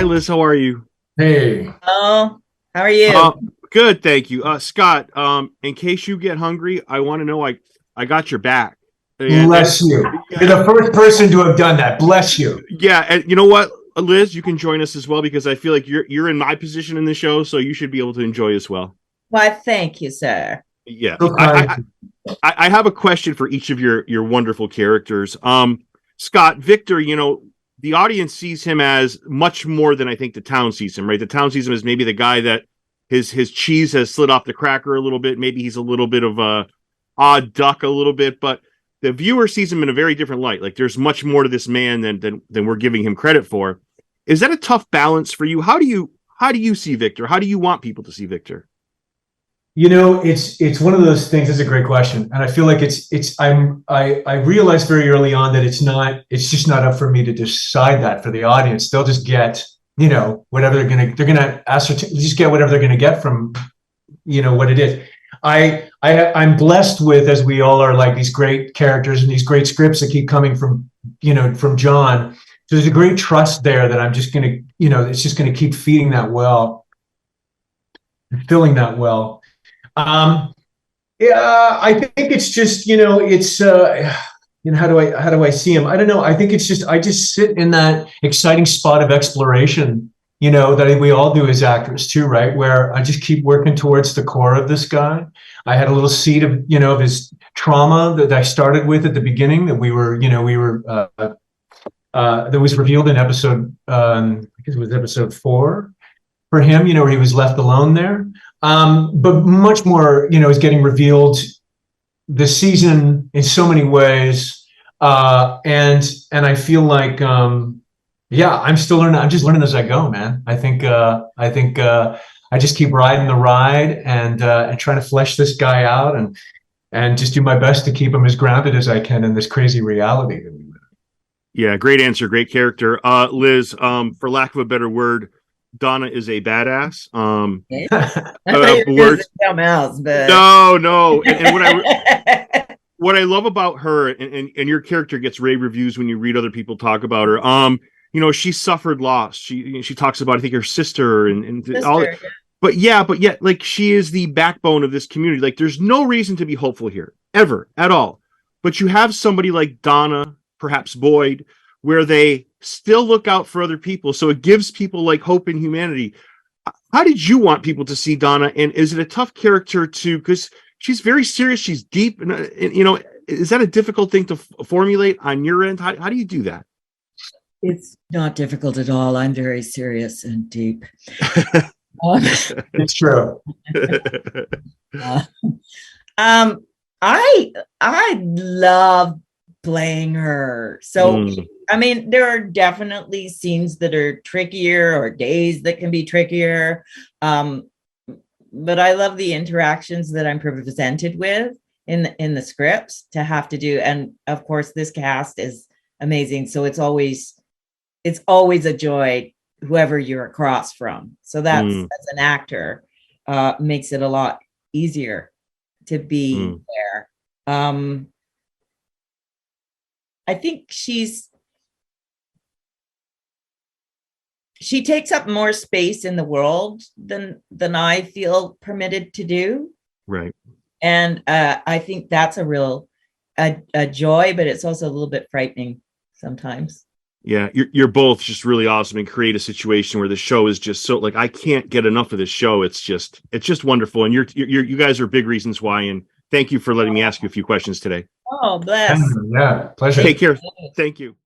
Liz. How are you? Hey, Oh, how are you? Uh, Good, thank you. Scott, in case you get hungry, I want to know I got your back. And bless you. You're yeah, the first person to have done that. Bless you. yeah, and you know what, Liz, you can join us as well because I feel like you're in my position in the show, so you should be able to enjoy as well. Why, thank you, sir. Yeah, So kind. I have a question for each of your wonderful characters. Scott, Victor, the audience sees him as much more than I think the town sees him, right? The town sees him as maybe the guy that his cheese has slid off the cracker a little bit. Maybe he's a little bit of a odd duck a little bit, but the viewer sees him in a very different light. Like there's much more to this man than we're giving him credit for. Is that a tough balance for you? How do you see Victor? How do you want people to see Victor? It's one of those things. It's a great question, and I feel like I realized very early on that it's just not up for me to decide that for the audience. They'll just get whatever they're gonna ascertain, just get whatever they're gonna get from what it is. I'm blessed with, as we all are, like these great characters and these great scripts that keep coming from John. So there's a great trust there that I'm just gonna it's just gonna keep feeding that well, filling that well. Yeah, I think it's just, it's how do I see him? I don't know. I think it's just I just sit in that exciting spot of exploration, that we all do as actors too, right? Where I just keep working towards the core of this guy. I had a little seed of his trauma that I started with at the beginning that that was revealed in episode I guess it was episode 4 for him, where he was left alone there. But much more, is getting revealed this season in so many ways. And I feel like, yeah, I'm still learning. I'm just learning as I go, man. I just keep riding the ride and trying to flesh this guy out and just do my best to keep him as grounded as I can in this crazy reality that we live Yeah, great answer, great character. Liz, for lack of a better word, Donna is a badass. Okay. I thought you were going to Words. say something else, but No. And what I love about her and your character gets rave reviews when you read other people talk about her. She suffered loss. She talks about, I think, her sister and all. sister, But yet, like, she is the backbone of this community. Like, there's no reason to be hopeful here, ever, at all. But you have somebody like Donna, perhaps Boyd, where they still look out for other people. So it gives people like hope in humanity. How did you want people to see Donna? And is it a tough character to, because she's very serious, she's deep, and is that a difficult thing to formulate on your end? How do you do that? it's not difficult at all. I'm very serious and deep. Um, it's true. uh, I love playing her. So I mean, there are definitely scenes that are trickier or days that can be trickier. But I love the interactions that I'm presented with in the scripts to have to do. And of course, this cast is amazing. So it's always a joy, whoever you're across from. So that's as an actor, makes it a lot easier to be there. I think she takes up more space in the world than I feel permitted to do. Right. And I think that's a real a joy, but it's also a little bit frightening sometimes. Yeah, you're both just really awesome and create a situation where the show is just so, like, I can't get enough of this show. It's just wonderful, and you guys are big reasons why. And thank you for letting me ask you a few questions today. Oh, bless. Yeah, pleasure. Take care. Thank you.